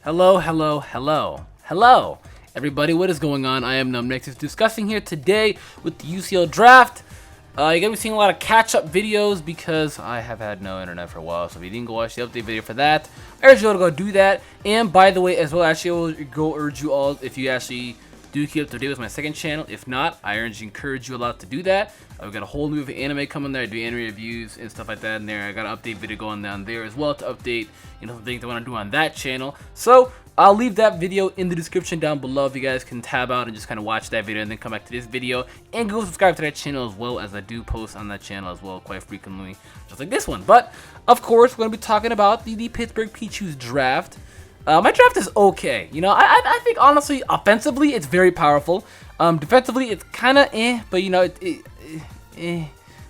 Hello, everybody. What is going on? I am Numbnexus discussing here today with the UCL draft. You're gonna be seeing a lot of catch-up videos because I have had no internet for a while. So if you didn't go watch the update video for that, I urge you all to go do that. And by the way, as well, actually, I will go urge you all, if you actually do keep up to date with my second channel. If not, I encourage you a lot to do that. I've got a whole new anime coming there. I do anime reviews and stuff like that in there. I got an update video going down there as well to update, things I want to do on that channel. So I'll leave that video in the description down below if you guys can tab out and just kind of watch that video and then come back to this video and go subscribe to that channel as well, as I do post on that channel as well quite frequently, just like this one. But of course, we're going to be talking about the Pittsburgh Pichus draft. My draft is okay. I think honestly, offensively, it's very powerful. Defensively, it's kind of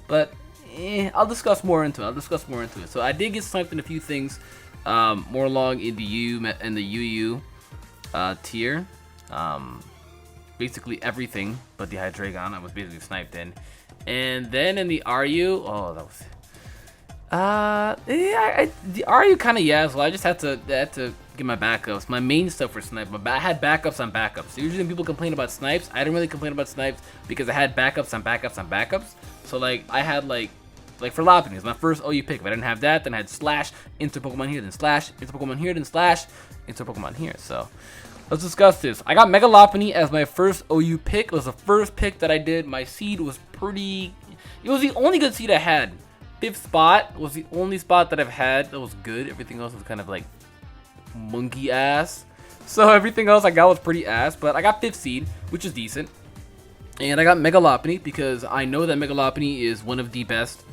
but I'll discuss more into it. So I did get sniped in a few things, more along in the UU tier. Basically everything but the Hydreigon I was basically sniped in, and then in the RU, oh, that was. The RU kind of well, I just had to get my backups. My main stuff for snipe. I had backups on backups. So usually when people complain about snipes, I didn't really complain about snipes because I had backups on backups on backups. So like I had like for Lopunny, it's my first OU pick. If I didn't have that, then I had slash, insert Pokemon here, then slash, insert Pokemon here, then slash, insert Pokemon here. So let's discuss this. I got Mega Lopunny as my first OU pick. It was the first pick that I did. My seed was it was the only good seed I had. 5th spot was the only spot that I've had that was good. Everything else was kind of like monkey ass. So everything else I got was pretty ass, but I got 5th seed, which is decent. And I got Mega Lopunny because I know that Mega Lopunny is one of the best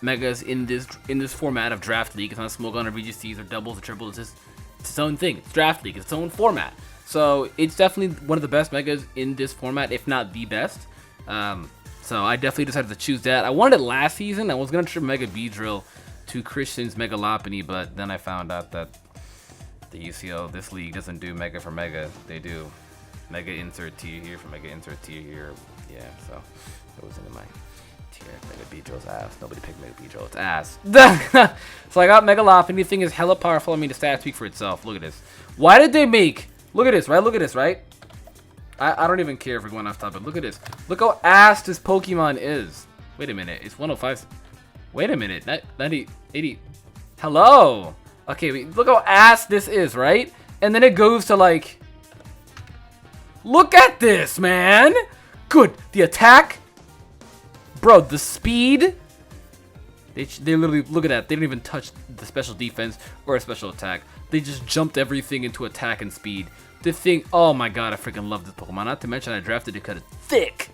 megas in this format of draft league. It's not Smogon or VGCs or doubles or triples. It's its own thing. It's draft league. It's its own format. So it's definitely one of the best megas in this format, if not the best. So I definitely decided to choose that. I wanted it last season. I was going to trip Mega Beedrill to Christian's Mega Lopunny, but then I found out that the UCL, this league, doesn't do Mega for Mega. They do Mega insert tier here for Mega insert tier here. Yeah, so it was into my tier. Mega Beedrill's ass. Nobody picked Mega Beedrill. It's ass. So I got Mega Lopunny. The thing is hella powerful. I mean, the stats speak for itself. Look at this. Why did they make... Look at this, right? Look at this, right? I don't even care if we're going off topic. Look at this. Look how ass this Pokemon is. Wait a minute. It's 105. Wait a minute. 90, 80. Hello. Okay, look how ass this is, right? And then it goes to like... Look at this, man. Good. The attack. Bro, the speed. They literally, look at that. They didn't even touch the special defense or a special attack. They just jumped everything into attack and speed. The thing, oh my god, I freaking love this Pokemon. Not to mention I drafted it because it's thick.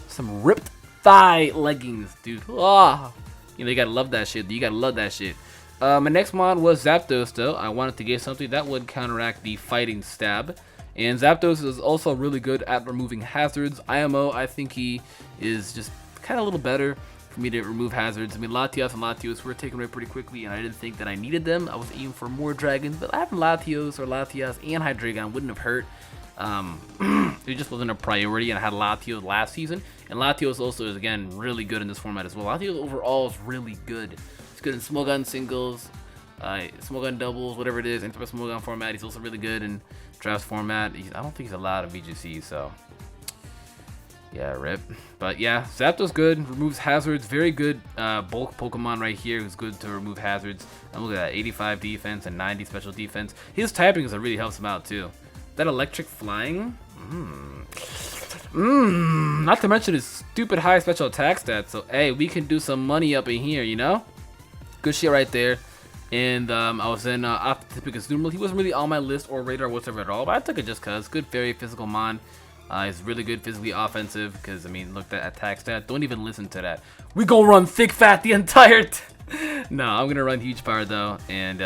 Some ripped thigh leggings, dude. Oh, you gotta love that shit. You gotta love that shit. My next mon was Zapdos, though. I wanted to get something that would counteract the fighting stab. And Zapdos is also really good at removing hazards. IMO, I think he is just kind of a little better for me to remove hazards. I mean, Latios and Latios were taken away pretty quickly, and I didn't think that I needed them. I was aiming for more dragons, but having Latios or Latias and Hydreigon wouldn't have hurt. It just wasn't a priority, and I had Latios last season. And Latios also is, again, really good in this format as well. Latios overall is really good. It's good in Smogon singles, Smogon doubles, whatever it is. In Smogon format, he's also really good in draft format. I don't think he's allowed in VGC, so... yeah, rip. But yeah, Zapdos good, removes hazards, very good bulk Pokemon right here who's good to remove hazards. And look at that, 85 defense and 90 special defense. His typing is what really helps him out too. That electric flying, not to mention his stupid high special attack stats. So hey, we can do some money up in here, Good shit right there. And I was in opted to pick Azumarill. He wasn't really on my list or radar whatsoever at all, but I took it just cause. Good, very physical mon. He's really good physically offensive because, I mean, look, that attack stat. Don't even listen to that. We gonna run thick fat the entire No, I'm gonna run huge power, though. And,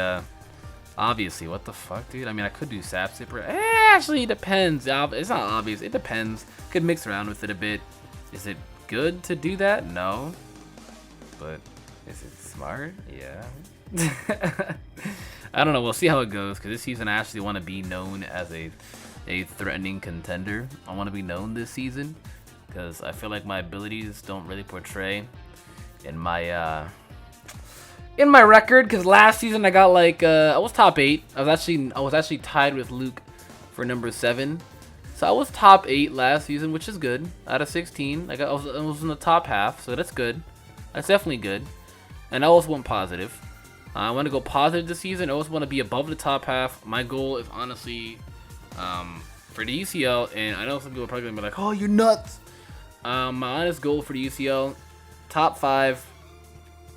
obviously, what the fuck, dude? I mean, I could do Sap Sipper. Actually, it depends. It's not obvious. It depends. Could mix around with it a bit. Is it good to do that? No. But is it smart? Yeah. I don't know. We'll see how it goes because this season I actually want to be known as a threatening contender. I want to be known this season because I feel like my abilities don't really portray in my in my record, because last season I got like I was top 8. I was actually tied with Luke for number 7. So I was top 8 last season, which is good. Out of 16, I was in the top half, so that's good. That's definitely good. And I also went positive. I want to go positive this season. I also want to be above the top half. My goal is honestly for the UCL, and I know some people are probably gonna be like, "Oh, you're nuts." My honest goal for the UCL, top 5,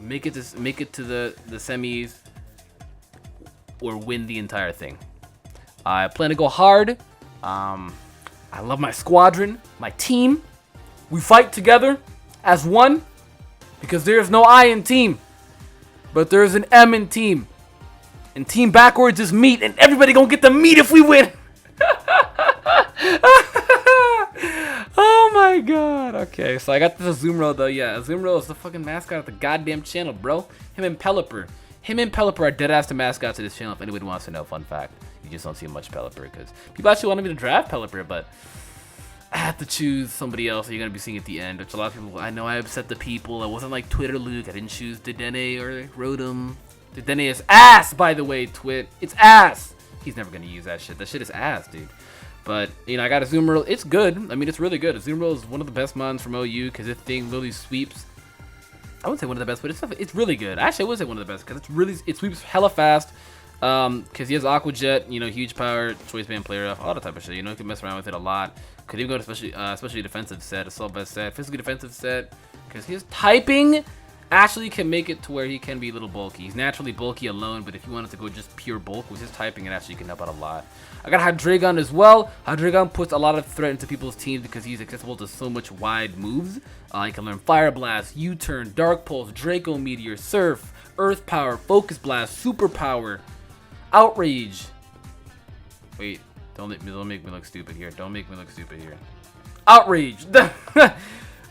make it to the semis, or win the entire thing. I plan to go hard. I love my squadron, my team. We fight together as one because there's no I in team, but there's an M in team. And team backwards is meat, and everybody gonna get the meat if we win. Oh my god. Okay, so I got this Azumarill though. Yeah, Azumarill is the fucking mascot of the goddamn channel, bro. Him and Pelipper are dead ass the mascots of this channel if anybody wants to know. Fun fact. You just don't see much Pelipper because people actually wanted me to draft Pelipper, but I had to choose somebody else that you're going to be seeing at the end, which a lot of people, I know I upset the people. I wasn't like Twitter Luke. I didn't choose Dedenne or Rotom. Dedenne is ass, by the way, Twit. It's ass. He's never going to use that shit. That shit is ass, dude. But, you know, I got Azumarill. It's good. I mean, it's really good. Azumarill is one of the best mons from OU because this thing literally sweeps. I wouldn't say one of the best, but it's really good. Actually, I would say one of the best because it sweeps hella fast. Because he has Aqua Jet, you know, huge power, choice band player off, all that type of shit. You know, you can mess around with it a lot. Could even go to especially defensive set, assault best set, physically defensive set. Because his typing actually can make it to where he can be a little bulky. He's naturally bulky alone, but if you wanted to go just pure bulk with his typing, it actually can help out a lot. I got Hydreigon as well. Hydreigon puts a lot of threat into people's teams because he's accessible to so much wide moves. You can learn Fire Blast, U-Turn, Dark Pulse, Draco Meteor, Surf, Earth Power, Focus Blast, Super Power, Outrage. Wait, don't make me look stupid here. Don't make me look stupid here. Outrage.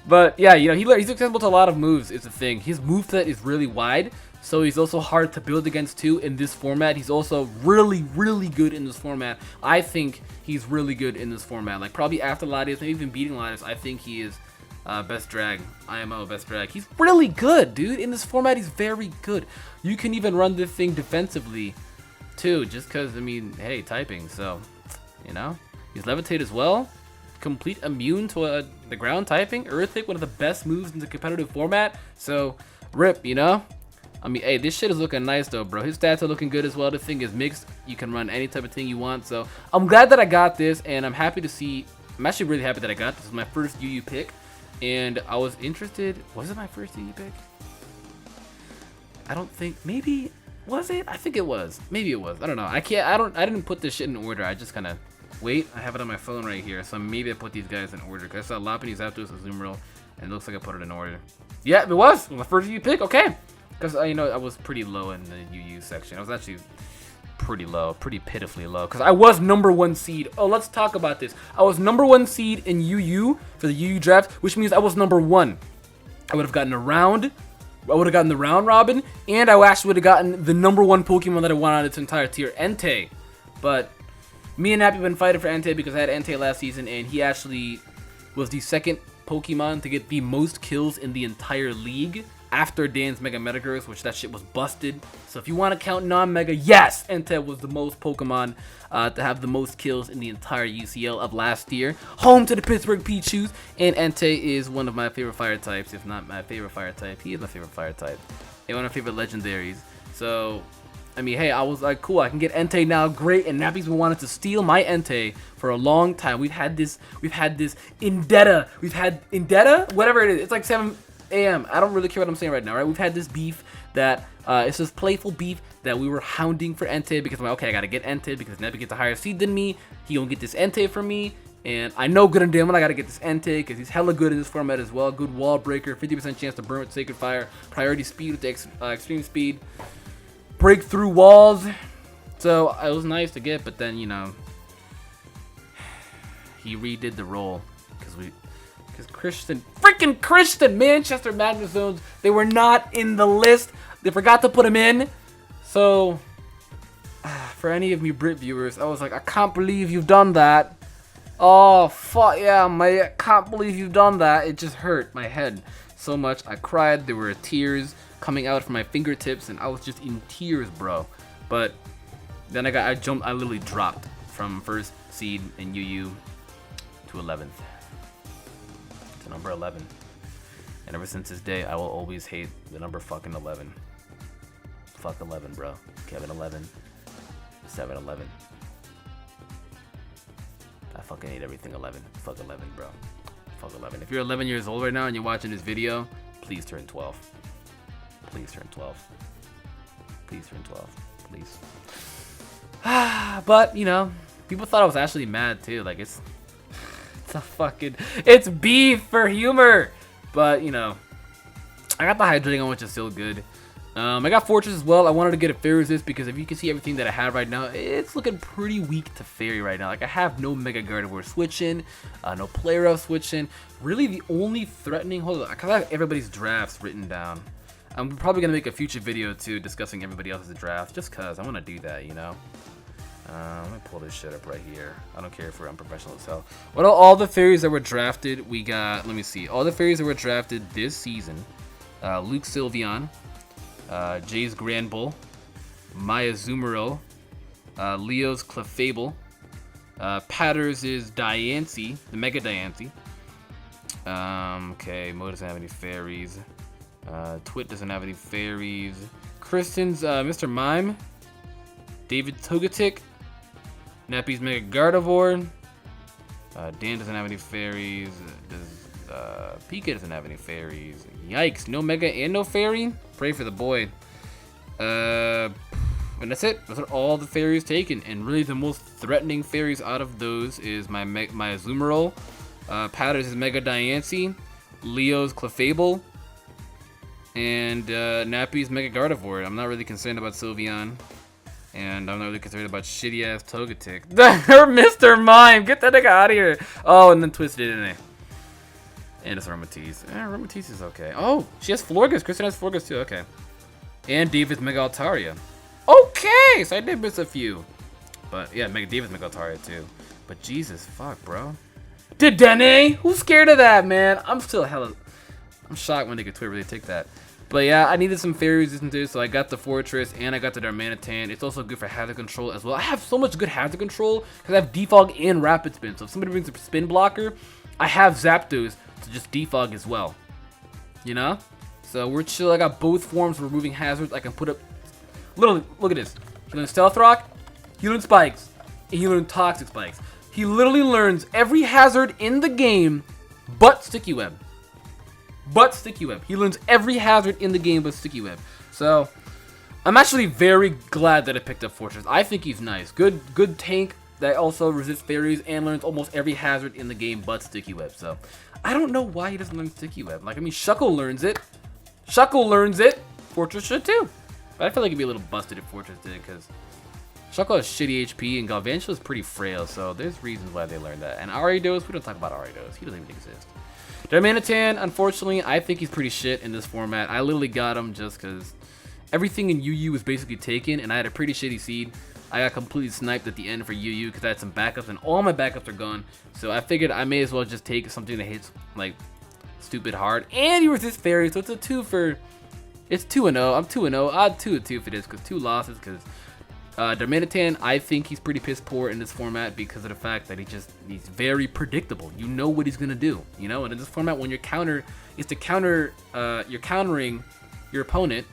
But yeah, you know, he's accessible to a lot of moves. It's a thing. His moveset is really wide, so he's also hard to build against too in this format. He's also really, really good in this format. I think he's really good in this format. Like probably after Latias, maybe even beating Latias, I think he is best drag. IMO best drag. He's really good, dude. In this format, he's very good. You can even run this thing defensively too, just because, I mean, hey, typing, so, you know, he's Levitate as well, complete immune to the ground typing, Earthquake, one of the best moves in the competitive format, so, rip, you know, I mean, hey, this shit is looking nice though, bro. His stats are looking good as well. The thing is mixed, you can run any type of thing you want, so, I'm glad that I got this, and I'm happy to see, I'm actually really happy that I got this. This is my first UU pick, and I was interested, was it my first UU pick? I don't think, maybe. Was it? I think it was. Maybe it was. I don't know. I didn't put this shit in order. I just kind of wait. I have it on my phone right here, so maybe I put these guys in order. Cause I saw Lopunny, Zapdos, Azumarill, and it looks like I put it in order. Yeah, it was my first UU pick. Okay, because you know I was pretty low in the UU section. I was actually pretty low, pretty pitifully low, because I was number 1 seed. Oh, let's talk about this. I was number 1 seed in UU for the UU draft, which means I was number 1. I would have gotten a round. I would have gotten the round robin, and I actually would have gotten the number 1 Pokemon that I want out of its entire tier, Entei. But me and Nappy have been fighting for Entei because I had Entei last season, and he actually was the second Pokemon to get the most kills in the entire league after Dan's Mega Metagross, which that shit was busted. So if you want to count non-Mega, yes, Entei was the most Pokemon to have the most kills in the entire UCL of last year. Home to the Pittsburgh Pichus, and Entei is one of my favorite fire types, if not my favorite fire type. He is my favorite fire type, and one of my favorite legendaries. So, I mean, hey, I was like, cool, I can get Entei now, great, and Nappy's been wanting to steal my Entei for a long time. We've had this Indetta, whatever it is, it's like 7 a.m. I don't really care what I'm saying right now, right? We've had this beef that, it's this playful beef that we were hounding for Entei because I'm like, okay, I gotta get Entei because Nappy gets a higher seed than me. He gonna get this Entei from me, and I know good and damn well I gotta get this Entei because he's hella good in this format as well. Good wall breaker, 50% chance to burn with Sacred Fire, priority speed with the extreme speed, break through walls. So it was nice to get, but then, you know, he redid the role because freaking Christian, Manchester Madness Zones, they were not in the list. They forgot to put him in. So, for any of me Brit viewers, I was like, I can't believe you've done that. Oh, fuck yeah, mate, I can't believe you've done that. It just hurt my head so much. I cried. There were tears. coming out from my fingertips, and I was just in tears, bro. But then I literally dropped from first seed in UU to 11th. To number 11. And ever since this day, I will always hate the number fucking 11. Fuck 11, bro. Kevin 11. 7-11. I fucking hate everything 11. Fuck 11, bro. Fuck 11. If you're 11 years old right now and you're watching this video, please turn 12. Please turn 12. Please turn 12. Please. But, you know, people thought I was actually mad too. Like, it's a fucking... It's beef for humor! But, you know, I got the Hydreigon, which is still good. I got Forretress as well. I wanted to get a Fairy Resist because if you can see everything that I have right now, it's looking pretty weak to Fairy right now. Like, I have no Mega Gardevoir switching, no Play Rough switching. Really, the only threatening... Hold on, because I have everybody's drafts written down. I'm probably going to make a future video, too, discussing everybody else's draft, just because I want to do that, you know? Let me pull this shit up right here. I don't care if we're unprofessional as hell. What are all the fairies that were drafted? We got, let me see, all the fairies that were drafted this season. Luke Sylveon, Jay's Granbull, Maya Azumarill, Leo's Clefable, Patters is Diancie, the Mega Diancie. Okay, Mo doesn't have any fairies. Twit doesn't have any fairies. Kristen's Mr. Mime. David Togetic. Nappy's Mega Gardevoir. Dan doesn't have any fairies. Pika doesn't have any fairies. Yikes, no Mega and no Fairy? Pray for the boy. And that's it. Those are all the fairies taken. And really the most threatening fairies out of those is my Azumarill. Patters is Mega Diancie. Leo's Clefable. And Nappy's Mega Gardevoir. I'm not really concerned about Sylveon. And I'm not really concerned about shitty ass Togetic. Or Mr. Mime! Get that nigga out of here! Oh, and then Twisted, didn't it? And it's Aromatisse. Aromatisse is okay. Oh, she has Florges. Kristen has Florges too, okay. And David's Mega Altaria. Okay! So I did miss a few. But yeah, David's Mega Altaria too. But Jesus, fuck, bro. Dedenne? Who's scared of that, man? I'm still hella... I'm shocked when they could really take that. But yeah, I needed some fairy resistance, so I got the Forretress and I got the Darmanitan. It's also good for hazard control as well. I have so much good hazard control because I have defog and rapid spin. So if somebody brings a spin blocker, I have Zapdos to just defog as well. You know? So we're chill. I got both forms of removing hazards. I can put up... Literally, look at this. He learns Stealth Rock, he learns Spikes, and he learns Toxic Spikes. He literally learns every hazard in the game but Sticky Web. But Sticky Web. He learns every hazard in the game but Sticky Web. So, I'm actually very glad that I picked up Forretress. I think he's nice. Good tank that also resists fairies and learns almost every hazard in the game but Sticky Web. So, I don't know why he doesn't learn Sticky Web. Like, I mean, Shuckle learns it. Shuckle learns it. Forretress should too. But I feel like it'd be a little busted if Forretress did it because Shuckle has shitty HP and Galvantula is pretty frail. So, there's reasons why they learned that. And Ariados, we don't talk about Ariados. He doesn't even exist. Darmanitan, unfortunately, I think he's pretty shit in this format. I literally got him just because everything in UU was basically taken, and I had a pretty shitty seed. I got completely sniped at the end for UU because I had some backups, and all my backups are gone. So I figured I may as well just take something that hits, like, stupid hard. And he resists fairy, so it's a 2 for... It's 2-0. I'm 2-0. Odd 2-2 for this because 2 losses because... Darmanitan, I think he's pretty piss poor in this format because of the fact that he's very predictable. You know what he's gonna do, you know. And in this format, when you're countering your opponent,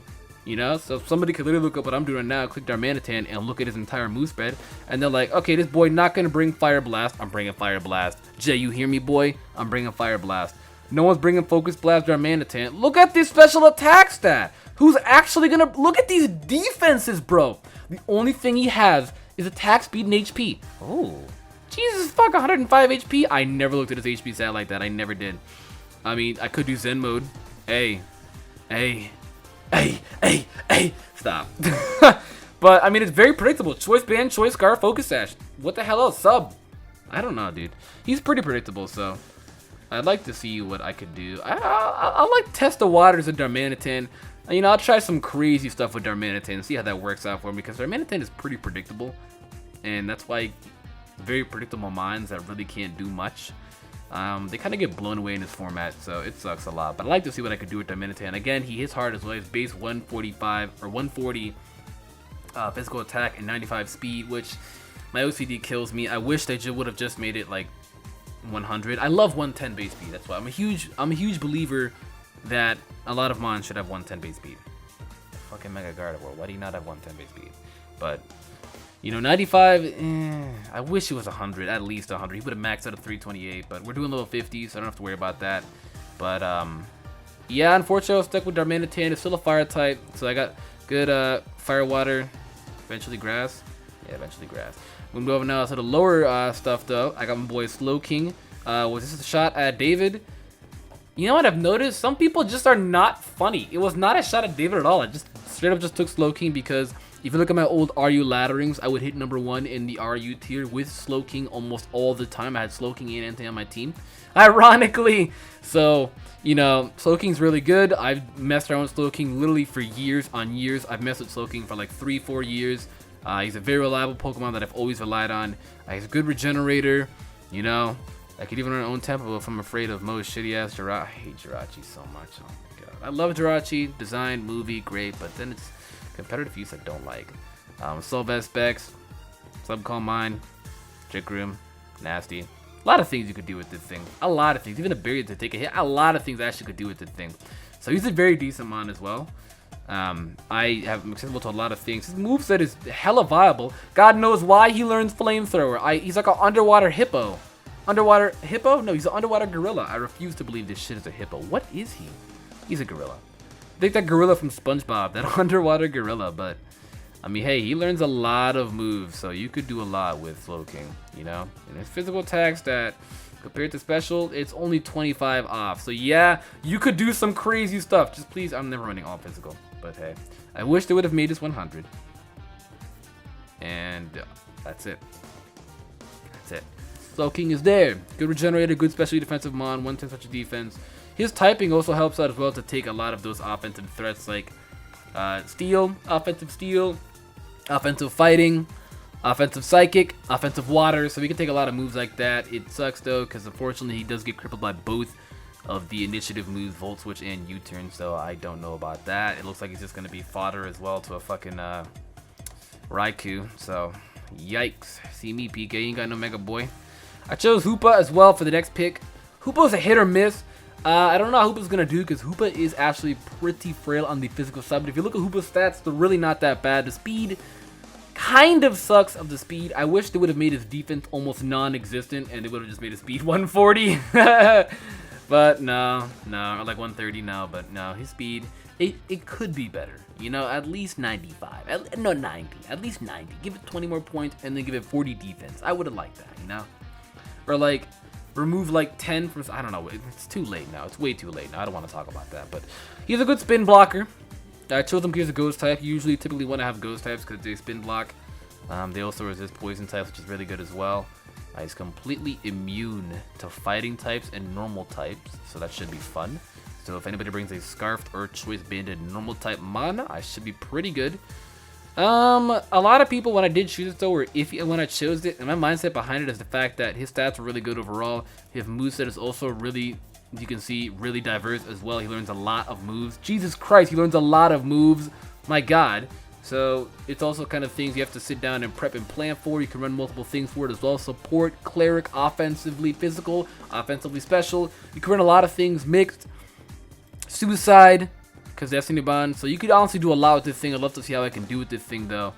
you know. So somebody could literally look up what I'm doing now, click Darmanitan, and look at his entire move spread, and they're like, okay, this boy not gonna bring Fire Blast. I'm bringing Fire Blast. Jay, you hear me, boy? I'm bringing Fire Blast. No one's bringing Focus Blast Darmanitan. Look at this special attack stat. Who's actually gonna look at these defenses, bro? The only thing he has is attack speed and HP. Oh, Jesus fuck, 105 HP. I never looked at his HP stat like that. I never did. I mean, I could do Zen mode. Hey, stop. But I mean, it's very predictable. Choice Band, Choice Scar, Focus Sash. What the hell else? Sub. I don't know, dude. He's pretty predictable, so I'd like to see what I could do. I'll like test the waters of Darmanitan. You know, I'll try some crazy stuff with Darmanitan and see how that works out for me because Darmanitan is pretty predictable, and that's why very predictable minds that really can't do much. They kind of get blown away in this format, so it sucks a lot. But I like to see what I could do with Darmanitan. Again, he hits hard as well. He's base 145 or 140 physical attack and 95 speed, which my OCD kills me. I wish they would have just made it like 100. I love 110 base speed. That's why I'm a huge believer that a lot of mons should have 110 base speed. Fucking Mega Gardevoir, why do you not have 110 base speed? But you know, 95, I wish it was 100, at least 100. He would have maxed out at 328, but we're doing level 50, so I don't have to worry about that. But yeah, unfortunately I was stuck with Darmanitan. It's still a fire type, so I got good fire, water, eventually grass. Yeah, eventually grass. We're gonna go over now to the lower stuff though. I got my boy Slowking. Was this a shot at David? You know what I've noticed? Some people just are not funny. It was not a shot at David at all. I just straight up just took Slowking because if you look at my old RU ladderings, I would hit #1 in the RU tier with Slowking almost all the time. I had Slowking and Entei on my team, ironically. So, you know, Slowking's really good. I've messed around with Slowking literally for years on years. I've messed with Slowking for like 3-4 years. He's a very reliable Pokemon that I've always relied on. He's a good regenerator, you know. I could even run my own tempo if I'm afraid of Mo's shitty ass Jirachi. I hate Jirachi so much. Oh my god. I love Jirachi. Design, movie, great, but then it's competitive use I don't like. Solvest Specs, Subcall Mine, Trick Room, Nasty. A lot of things you could do with this thing. A lot of things. Even a barrier to take a hit. A lot of things I actually could do with this thing. So he's a very decent mon as well. I have accessible to a lot of things. His moveset is hella viable. God knows why he learns Flamethrower. He's like an underwater hippo. Underwater hippo? No, he's an underwater gorilla. I refuse to believe this shit is a hippo. What is he? He's a gorilla. I think that gorilla from SpongeBob, that underwater gorilla, but I mean, hey, he learns a lot of moves, so you could do a lot with Slowking, you know? And his physical attack stat, compared to special, it's only 25 off. So yeah, you could do some crazy stuff. Just please, I'm never running all physical, but hey, I wish they would have made this 100. And that's it. That's it. Slowking is there. Good regenerator, good specialty defensive mon, 110 special defense. His typing also helps out as well to take a lot of those offensive threats like steel, offensive fighting, offensive psychic, offensive water. So he can take a lot of moves like that. It sucks though because unfortunately he does get crippled by both of the initiative moves, Volt Switch and U-Turn. So I don't know about that. It looks like he's just going to be fodder as well to a fucking Raikou. So yikes. See me, PK. You ain't got no Mega Boy. I chose Hoopa as well for the next pick. Hoopa's a hit or miss. I don't know how Hoopa's gonna do because Hoopa is actually pretty frail on the physical side. But if you look at Hoopa's stats, they're really not that bad. The speed kind of sucks of the speed. I wish they would have made his defense almost non-existent and they would have just made his speed 140. But no, or like 130 now. But no, his speed, it could be better. You know, at least 95. No, 90. At least 90. Give it 20 more points and then give it 40 defense. I would have liked that, you know? Or like remove like 10 from, I don't know, it's too late now. It's way too late now. I don't want to talk about that, but he's a good spin blocker. I chose him because he's a ghost type. You usually typically want to have ghost types because they spin block. They also resist poison types, which is really good as well. He's completely immune to fighting types and normal types, so that should be fun. So if anybody brings a Scarfed or Choice Banded normal type mon, I should be pretty good. A lot of people when I did choose it though were iffy when I chose it, and my mindset behind it is the fact that his stats are really good overall. His moveset is also really, you can see, really diverse as well. He learns a lot of moves. Jesus Christ, he learns a lot of moves. My God. So it's also kind of things you have to sit down and prep and plan for. You can run multiple things for it as well. Support, cleric, offensively physical, offensively special. You can run a lot of things mixed. Suicide, because Destiny Bond. So you could honestly do a lot with this thing. I'd love to see how I can do with this thing though.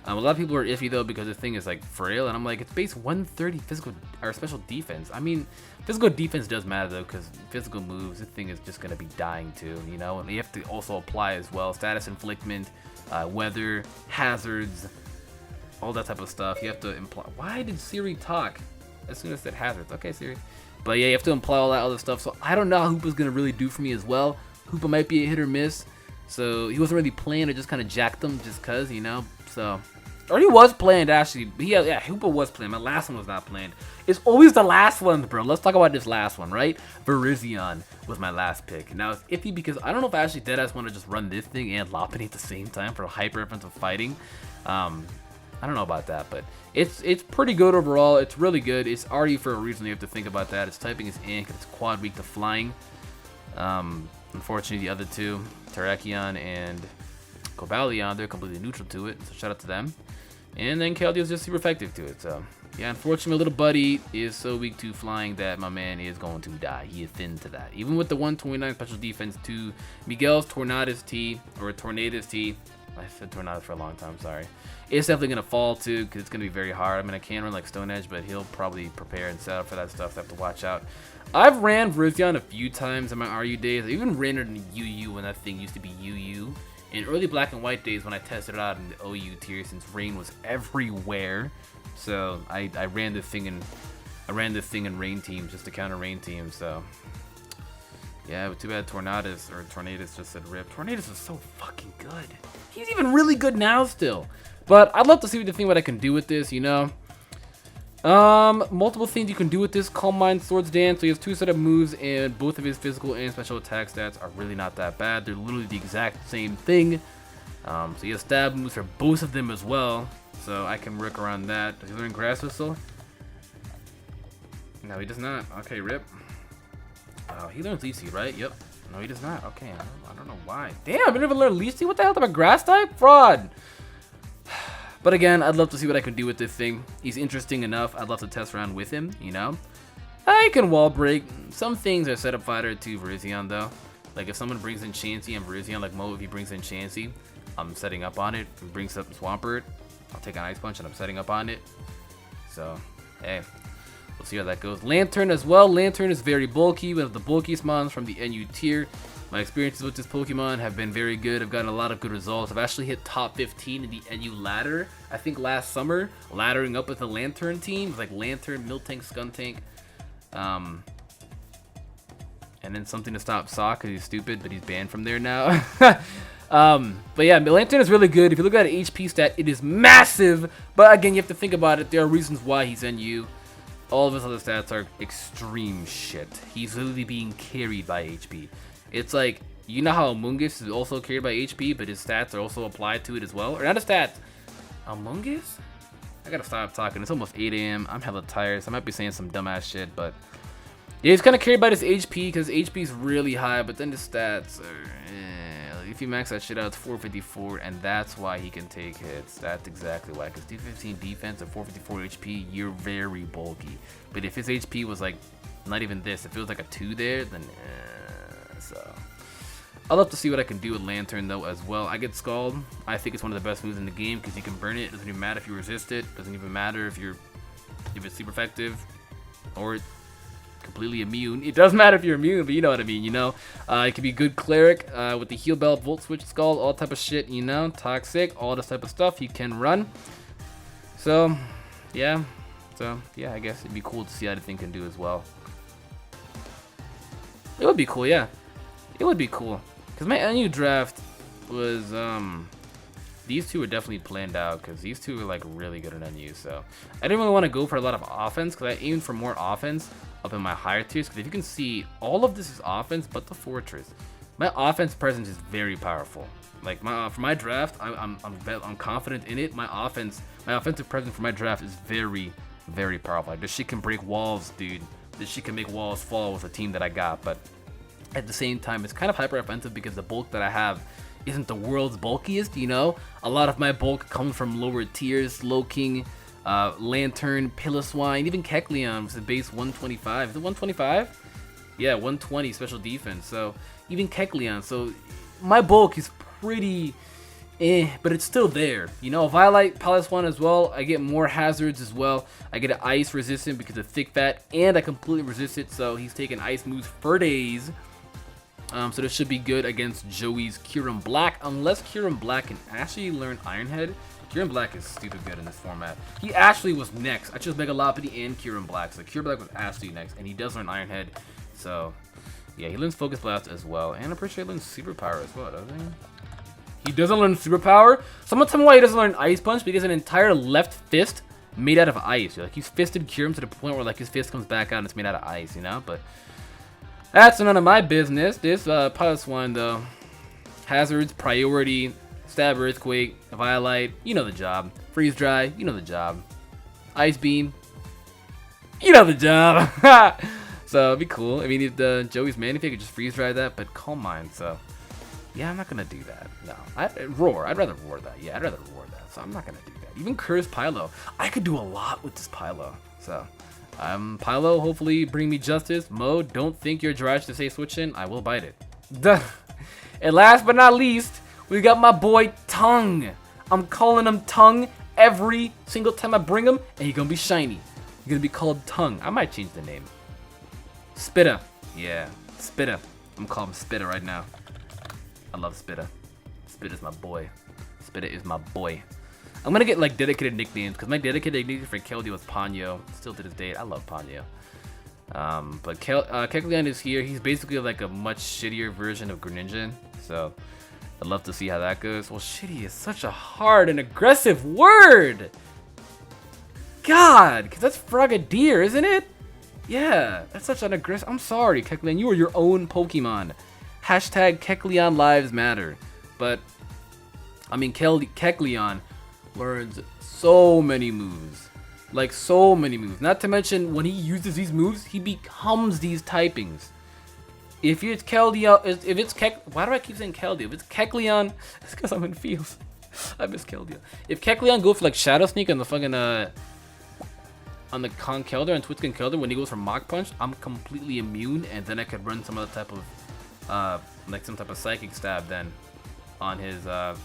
A lot of people are iffy though because the thing is like frail, and I'm like, it's base 130 physical or special defense. I mean, physical defense does matter though because physical moves, this thing is just gonna be dying too, you know. And you have to also apply as well status inflictment, weather, hazards, all that type of stuff. You have to imply. Why did Siri talk as soon as it said hazards? Okay, Siri. But yeah, you have to imply all that other stuff. So I don't know how Hoopa's gonna really do for me as well. Hoopa might be a hit or miss. So he wasn't really planned. I just kind of jacked him just cause, you know. So, or he was planned actually. Yeah, Hoopa was planned. My last one was not planned. It's always the last one, bro. Let's talk about this last one, right? Virizion was my last pick. Now it's iffy because I don't know if I actually deadass want to just run this thing and Lopunny at the same time for hyper offensive fighting. I don't know about that, but it's pretty good overall. It's really good. It's already for a reason. You have to think about that. Its typing is Ink. It's quad weak to flying. Unfortunately, the other two, Terrakion and Cobalion, they're completely neutral to it. So shout out to them. And then Keldeo is just super effective to it. So yeah, unfortunately, my little buddy is so weak to flying that my man is going to die. He is thin to that. Even with the 129 special defense to Miguel's Tornadus T, or Tornadus T. I said Tornadus for a long time, sorry. It's definitely going to fall too, because it's going to be very hard. I mean, I can run like Stone Edge, but he'll probably prepare and set up for that stuff, so I have to watch out. I've ran Virizion a few times in my RU days. I even ran it in UU when that thing used to be UU. In early Black and White days when I tested it out in the OU tier, since rain was everywhere. So I ran this thing in rain teams just to counter rain teams. So yeah, but too bad Tornadus just said rip. Tornadus is so fucking good. He's even really good now still. But I'd love to see what I can do with this, you know. Multiple things you can do with this. Calm Mind, Swords Dance. So he has 2 set of moves, and both of his physical and special attack stats are really not that bad. They're literally the exact same thing. So he has stab moves for both of them as well. So I can work around that. Does he learn Grass Whistle? No, he does not. Okay, rip. Oh, he learns Leaf Seed, right? Yep. No, he does not. Okay, I don't know why. Damn, I never learned Leaf Seed? What the hell type of grass type? Fraud! But again, I'd love to see what I can do with this thing. He's interesting enough. I'd love to test around with him, you know? I can wall break. Some things are setup fighter to Virizion, though. Like, if someone brings in Chansey and Virizion, like Mo, if he brings in Chansey, I'm setting up on it. If he brings up Swampert, I'll take an Ice Punch and I'm setting up on it. So, hey, we'll see how that goes. Lanturn as well. Lanturn is very bulky. We have the bulkiest mons from the NU tier. My experiences with this Pokemon have been very good. I've gotten a lot of good results. I've actually hit top 15 in the NU ladder. I think last summer, laddering up with the Lanturn team. It was like Lanturn, Miltank, Skuntank. And then something to stop Sock because he's stupid, but he's banned from there now. But yeah, Lanturn is really good. If you look at an HP stat, it is massive. But again, you have to think about it. There are reasons why he's NU. All of his other stats are extreme shit. He's literally being carried by HP. It's like, you know how Amoonguss is also carried by HP, but his stats are also applied to it as well? Or not his stats. Amoonguss? I gotta stop talking. It's almost 8 AM. I'm hella tired, so I might be saying some dumbass shit, but yeah, he's kind of carried by this HP because HP is really high, but then the stats are, if you max that shit out, it's 454, and that's why he can take hits. That's exactly why, because 215 defense and 454 HP, you're very bulky. But if his HP was like, not even this, if it was like a 2 there, then so I'll have to see what I can do with Lanturn though as well. I get Scald. I think it's one of the best moves in the game because you can burn it. It doesn't even matter if you resist it. It doesn't even matter if it's super effective or completely immune. It does matter if you're immune, but you know what I mean, you know. It can be good cleric with the heal belt, volt switch, Scald, all type of shit, you know. Toxic, all this type of stuff you can run. So yeah, I guess it'd be cool to see how the thing can do as well. It would be cool, yeah. It would be cool. Because my NU draft was, these two were definitely planned out because these two were like really good at NU. So I didn't really want to go for a lot of offense because I aimed for more offense up in my higher tiers. Because if you can see, all of this is offense but the Forretress. My offense presence is very powerful. Like for my draft, I'm confident in it. My offensive presence for my draft is very, very powerful. Like, this shit can break walls, dude. This shit can make walls fall with a team that I got, but at the same time, it's kind of hyper offensive because the bulk that I have isn't the world's bulkiest, you know? A lot of my bulk comes from lower tiers, Slowking, Lanturn, Piloswine, even Kecleon was the base 125. Is it 125? Yeah, 120 special defense. So even Kecleon. So my bulk is pretty but it's still there, you know. Violite, Piloswine as well. I get more hazards as well. I get an ice resistant because of thick fat, and I completely resist it. So he's taking ice moves for days. So this should be good against Joey's Kyurem Black, unless Kyurem Black can actually learn Iron Head. Kyurem Black is stupid good in this format. He actually was next. I chose Mega Lopunny and Kyurem Black, so Kyurem Black was actually next, and he does learn Iron Head. So yeah, he learns Focus Blast as well, and I'm pretty sure he learns Superpower as well, doesn't he? He doesn't learn Superpower. Someone tell me why he doesn't learn Ice Punch, because an entire left fist made out of ice. Like, he's fisted Kyurem to the point where like his fist comes back out and it's made out of ice, you know. But that's none of my business. This Piloswine though, hazards, priority, Stab Earthquake, Violite, you know the job. Freeze Dry, you know the job. Ice Beam, you know the job. So it'd be cool. I mean, if the Joey's Manaphy could just freeze dry that, but Calm Mind, so yeah, I'm not gonna do that. No, Roar. I'd rather roar that. Yeah, I'd rather roar that. So I'm not gonna do that. Even Curse Pylo, I could do a lot with this Pylo. So, Pylo, hopefully bring me justice. Mo, don't think you're trash to say switch in. I will bite it. Duh. And last but not least, we got my boy Tongue. I'm calling him Tongue every single time I bring him, and he's gonna be shiny. He's gonna be called Tongue. I might change the name. Spitta. Yeah, Spitta. I'm calling him Spitta right now. I love Spitta. Spitta's my boy. Spitta is my boy. I'm gonna get like dedicated nicknames because my dedicated nickname for Keldeo was Ponyo. Still to this day, I love Ponyo. But Kecleon is here. He's basically like a much shittier version of Greninja. So I'd love to see how that goes. Well, shitty is such a hard and aggressive word. God, because that's Frogadier, isn't it? Yeah, that's such an aggressive. I'm sorry, Kecleon. You are your own Pokemon. Hashtag Kecleon Lives Matter. But I mean, Kecleon learns so many moves. Like, so many moves. Not to mention, when he uses these moves, he becomes these typings. If it's Keldeo, if it's why do I keep saying Keldeo? If it's Kecleon, it's because I'm in feels. I miss Keldeo. If Kecleon goes for like Shadow Sneak on the fucking on the Conkeldeo and Twitchkin Keldeo when he goes for Mach Punch, I'm completely immune, and then I could run some other type of like some type of Psychic Stab then on his or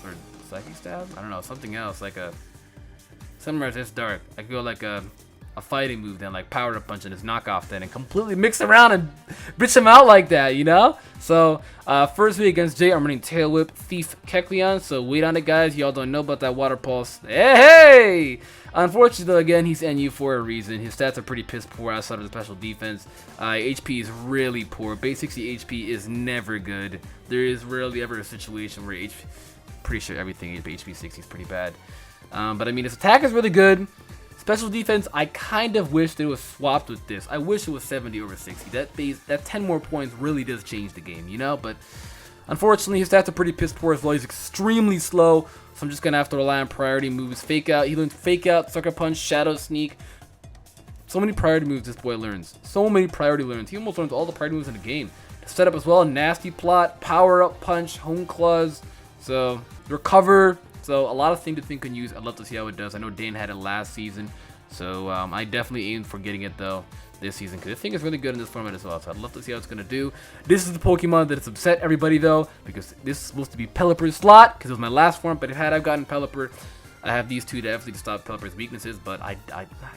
Psychic Stab? I don't know, something else like a Sunrise is dark. I could go like a fighting move then, like Power Up Punch and his knockoff then, and completely mix around and bitch him out like that, you know? So, first week against Jay, I'm running Tail Whip, Thief, Kecleon, so wait on it, guys. Y'all don't know about that Water Pulse. Hey! Unfortunately, again, he's NU for a reason. His stats are pretty piss poor outside of the special defense. HP is really poor. Base 60 HP is never good. There is rarely ever a situation where pretty sure everything HP 60 is pretty bad. But I mean, his attack is really good. Special defense, I kind of wish that it was swapped with this. I wish it was 70 over 60. That 10 more points really does change the game, you know? But unfortunately, his stats are pretty piss poor as well. He's extremely slow, so I'm just going to have to rely on priority moves. Fake Out, he learns Fake Out, Sucker Punch, Shadow Sneak. So many priority moves this boy learns. So many priority learns. He almost learns all the priority moves in the game. Set up as well, Nasty Plot, Power Up Punch, Home Claws, so Recover. So a lot of things to think and use. I'd love to see how it does. I know Dane had it last season, so I definitely aimed for getting it though this season because I think it's really good in this format as well. So I'd love to see how it's gonna do. This is the Pokemon that has upset everybody though, because this is supposed to be Pelipper's slot because it was my last form. But had I gotten Pelipper, I have these two to absolutely stop Pelipper's weaknesses. But I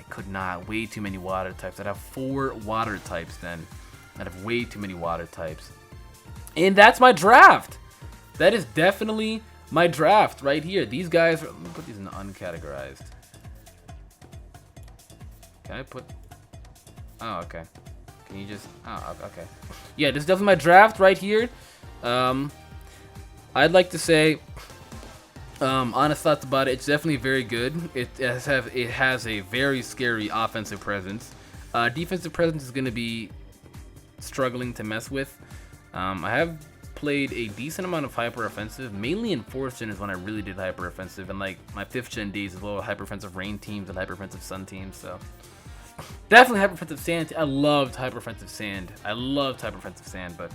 could not. Way too many water types. I'd have 4 water types then. I'd have way too many water types. And that's my draft. That is definitely my draft right here. These guys, let me put these in uncategorized. Can I put, oh, okay. Can you just, oh, okay. Yeah, this is definitely my draft right here. I'd like to say, honest thoughts about it, it's definitely very good. It has a very scary offensive presence. Defensive presence is going to be struggling to mess with. I have played a decent amount of hyper offensive, mainly in 4th gen is when I really did hyper offensive, and like my 5th gen days as well, hyper offensive rain teams and hyper offensive sun teams. So definitely hyper offensive sand. I loved hyper offensive sand. But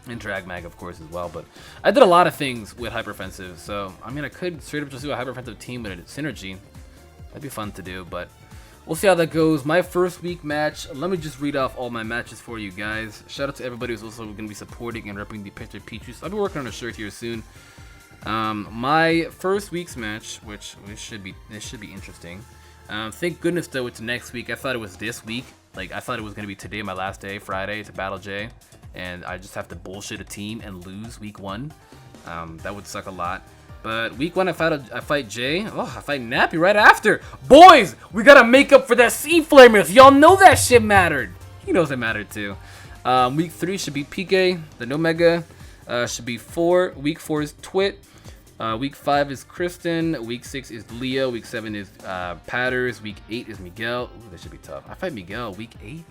and drag mag of course as well. But I did a lot of things with hyper offensive, so I mean I could straight up just do a hyper offensive team with a synergy. That'd be fun to do, but we'll see how that goes. My first week match, let me just read off all my matches for you guys. Shout out to everybody who's also going to be supporting and repping the Pittsburgh Pichus. I'll be working on a shirt here soon. My first week's match, which this should be interesting. Thank goodness though it's next week. I thought it was this week. Like I thought it was going to be today, my last day, Friday, to battle Jay. And I just have to bullshit a team and lose week 1. That would suck a lot. But week 1, I fight Jay. Oh, I fight Nappy right after. Boys, we gotta make up for that Sea Flamers. Y'all know that shit mattered. He knows it mattered too. Week 3 should be PK, then Omega. Should be 4. Week 4 is Twit. Week 5 is Kristen. Week 6 is Leo. Week 7 is Patters. Week 8 is Miguel. Ooh, that should be tough. I fight Miguel week 8.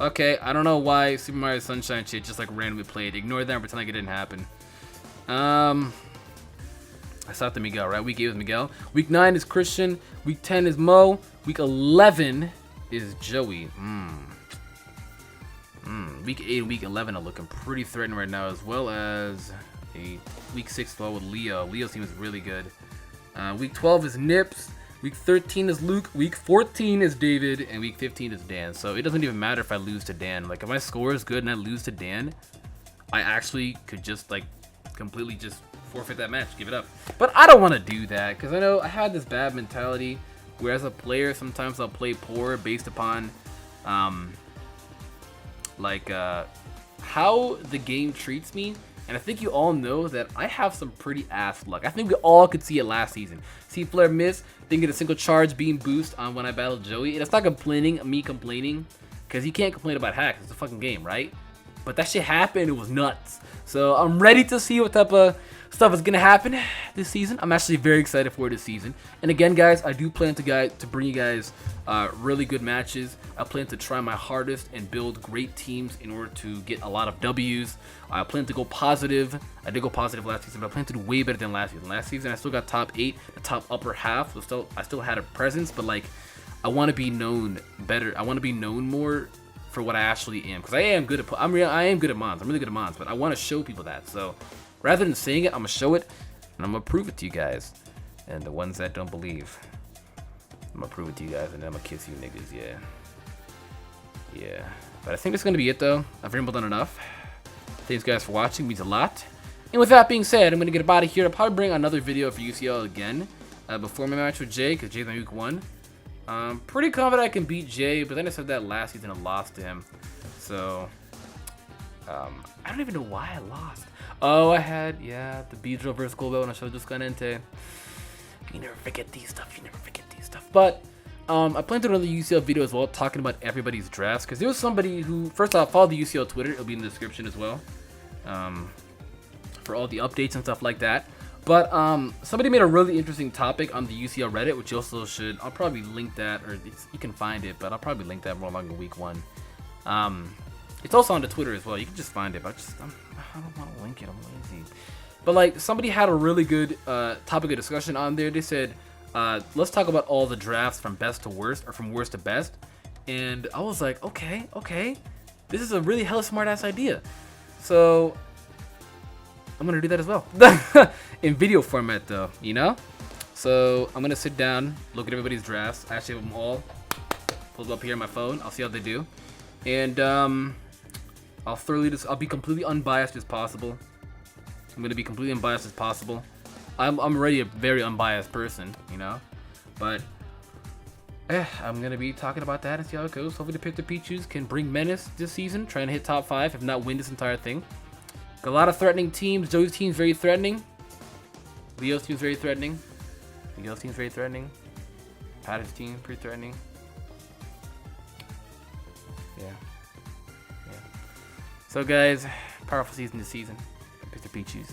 Okay, I don't know why Super Mario Sunshine shit just like randomly played. Ignore that and pretend like it didn't happen. I stopped at Miguel, right? Week 8 was Miguel. Week 9 is Christian. Week 10 is Mo. Week 11 is Joey. Week 8 and Week 11 are looking pretty threatening right now, as well as a Week 6 flow with Leo. Leo seems really good. Week 12 is Nips. Week 13 is Luke, week 14 is David, and week 15 is Dan. So it doesn't even matter if I lose to Dan. Like, if my score is good and I lose to Dan, I actually could just, like, completely just forfeit that match, give it up. But I don't want to do that, because I know I had this bad mentality where as a player, sometimes I'll play poor based upon, how the game treats me. And I think you all know that I have some pretty ass luck. I think we all could see it last season. See Flare miss, didn't get a single charge beam boost on when I battled Joey. And it's not me complaining, because you can't complain about hacks. It's a fucking game, right? But that shit happened. It was nuts. So I'm ready to see what type of stuff is gonna happen this season. I'm actually very excited for this season. And again, guys, I do plan to bring you guys really good matches. I plan to try my hardest and build great teams in order to get a lot of W's. I plan to go positive. I did go positive last season, but I plan to do way better than last season. Last season, I still got top 8, the top upper half. So I still had a presence, but like, I want to be known better. I want to be known more for what I actually am, because I am good at I am good at mons. I'm really good at mons, but I want to show people that. So rather than saying it, I'm gonna show it, and I'm gonna prove it to you guys. And the ones that don't believe, I'm gonna prove it to you guys, and then I'm gonna kiss you niggas. Yeah. But I think that's gonna be it, though. I've rambled on enough. Thanks, guys, for watching. It means a lot. And with that being said, I'm gonna get out of here. I'll probably bring another video for UCL again before my match with Jay, because Jay's my week 1. Pretty confident I can beat Jay, but then I said that last season I lost to him. So, I don't even know why I lost. Oh, I had, the B-Drill versus Golbell when I showed this gun Entei. You never forget these stuff, But, I plan to do another UCL video as well, talking about everybody's drafts, because there was somebody who, first off, follow the UCL Twitter, it'll be in the description as well, for all the updates and stuff like that. But somebody made a really interesting topic on the UCL Reddit, which you also should. I'll probably link that, or you can find it, but I'll probably link that more along in week 1. It's also on the Twitter as well. You can just find it, but I don't want to link it. I'm lazy. But like, somebody had a really good topic of discussion on there. They said, let's talk about all the drafts from best to worst, or from worst to best. And I was like, okay, this is a really hella smart ass idea. So I'm gonna do that as well. In video format though, you know? So I'm gonna sit down, look at everybody's drafts. I actually have them all pulled up here on my phone. I'll see how they do. And I'll be completely unbiased as possible. I'm gonna be completely unbiased as possible. I'm already a very unbiased person, you know? But I'm gonna be talking about that and see how it goes. Hopefully the Pittsburgh Pichus can bring menace this season, trying to hit top 5, if not win this entire thing. Got a lot of threatening teams. Joey's team's very threatening. Leo's team's very threatening. Miguel's team's very threatening. Patty's team, pretty threatening. Yeah. So guys, powerful season this season. Pittsburgh Pichus.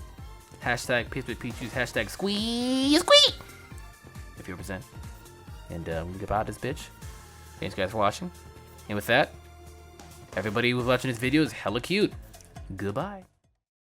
Hashtag Pittsburgh Pichus. Hashtag squeeze. If you represent. And we get out this bitch. Thanks guys for watching. And with that, everybody who's watching this video is hella cute. Goodbye.